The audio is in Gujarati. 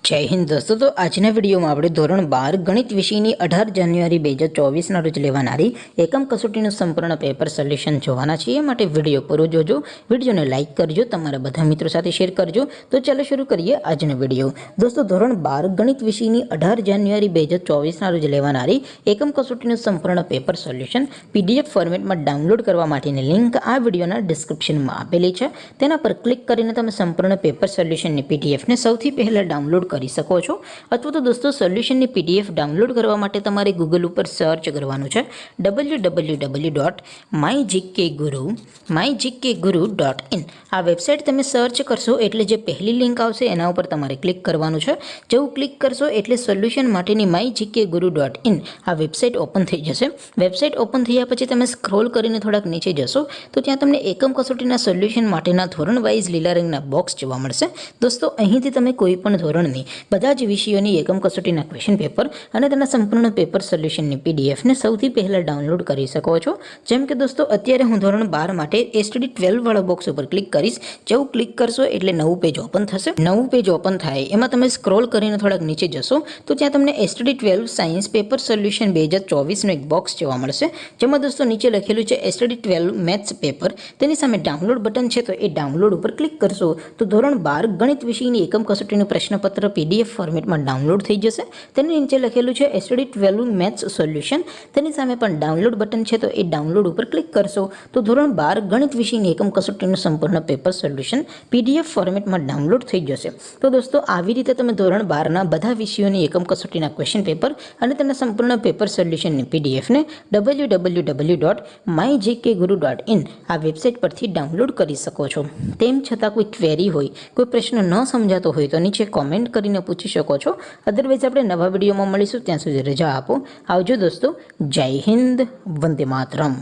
જય હિન્દ દોસ્તો, તો આજના વિડીયોમાં આપણે ધોરણ 12 ગણિત વિષયની 18 જાન્યુઆરી 2024ના રોજ લેવાનારી એકમ કસોટીનું સંપૂર્ણ પેપર સોલ્યુશન જોવાના છીએ। એ માટે વિડીયો પૂરો જોજો, વિડીયોને લાઇક કરજો, તમારા બધા મિત્રો સાથે શેર કરજો। તો ચાલો શરૂ કરીએ આજનો વિડીયો। દોસ્તો, ધોરણ 12 ગણિત વિષયની 18 જાન્યુઆરી 2024ના રોજ લેવાનારી એકમ કસોટીનું સંપૂર્ણ પેપર સોલ્યુશન PDF ફોર્મેટમાં ડાઉનલોડ કરવા માટેની લિંક આ વિડીયોના ડિસ્ક્રિપ્શનમાં આપેલી છે। તેના પર ક્લિક કરીને તમે સંપૂર્ણ પેપર સોલ્યુશનની PDFને સૌથી પહેલાં ડાઉનલોડ કરી શકો છો। અથવા તો દોસ્તો, સોલ્યુશનની PDF ડાઉનલોડ કરવા માટે તમારે ગૂગલ ઉપર સર્ચ કરવાનું છે www.mygkguru.in। આ વેબસાઇટ તમે સર્ચ કરશો એટલે જે પહેલી લિંક આવશે એના ઉપર તમારે ક્લિક કરવાનું છે। જેવું ક્લિક કરશો એટલે સોલ્યુશન માટેની mygkguru.in આ વેબસાઇટ ઓપન થઈ જશે। વેબસાઇટ ઓપન થયા પછી તમે સ્ક્રોલ કરીને થોડાક નીચે જશો તો ત્યાં તમને એકમ કસોટીના સોલ્યુશન માટેના ધોરણ વાઇઝ લીલા રંગના બોક્સ જોવા મળશે। દોસ્તો, અહીંથી તમે કોઈ પણ ધોરણની બધા જ વિષયોની એકમ કસોટીના ક્વેશ્ચન પેપર અને તેના સંપૂર્ણ પેપર સોલ્યુશનની PDFને સૌથી પહેલાં ડાઉનલોડ કરી શકો છો। જેમ કે દોસ્તો, અત્યારે હું ધોરણ 12 માટે STD 12 વાળા બોક્સ ઉપર ક્લિક કરીશ। જેવું ક્લિક કરશો એટલે નવું પેજ ઓપન થશે। નવું પેજ ઓપન થાય એમાં તમે સ્ક્રોલ કરીને થોડાક નીચે જશો તો ત્યાં તમને STD 12 સાયન્સ પેપર સોલ્યુશન 2024નું એક બોક્સ જોવા મળશે। જેમાં દોસ્તો નીચે લખેલું છે STD 12 મેથ્સ પેપર। તેની સામે ડાઉનલોડ બટન છે, તો એ ડાઉનલોડ ઉપર ક્લિક કરશો તો ધોરણ 12 ગણિત વિષયની એકમ કસોટીનું પ્રશ્નપત્ર PDF ફોર્મેટમાં ડાઉનલોડ થઈ જશે। તેની નીચે લખેલું છે STD 12 મેથ્સ સોલ્યુશન। તેની સામે પણ ડાઉનલોડ બટન છે, તો એ ડાઉનલોડ ઉપર ક્લિક કરશો તો ધોરણ 12 ગણિત વિષયની એકમ કસોટીનું સંપૂર્ણ પેપર સોલ્યુશન PDF ફોર્મેટમાં ડાઉનલોડ થઈ જશે। તો દોસ્તો, આવી રીતે તમે ધોરણ 12ના બધા વિષયોની એકમ કસોટીના ક્વેશ્ચન પેપર અને તેના સંપૂર્ણ પેપર સોલ્યુશનની PDFને www.mygkguru.in આ વેબસાઇટ પરથી ડાઉનલોડ કરી શકો છો। તેમ છતાં કોઈ ક્વેરી હોય, કોઈ પ્રશ્ન ન સમજાતો હોય તો નીચે કોમેન્ટ કરીને પૂછી શકો છો। અદરવાઇઝ આપણે નવા વિડીયોમાં મળીશું, ત્યાં સુધી રજા આપો। આવજો દોસ્તો, જય હિન્દ, વંદે માતરમ।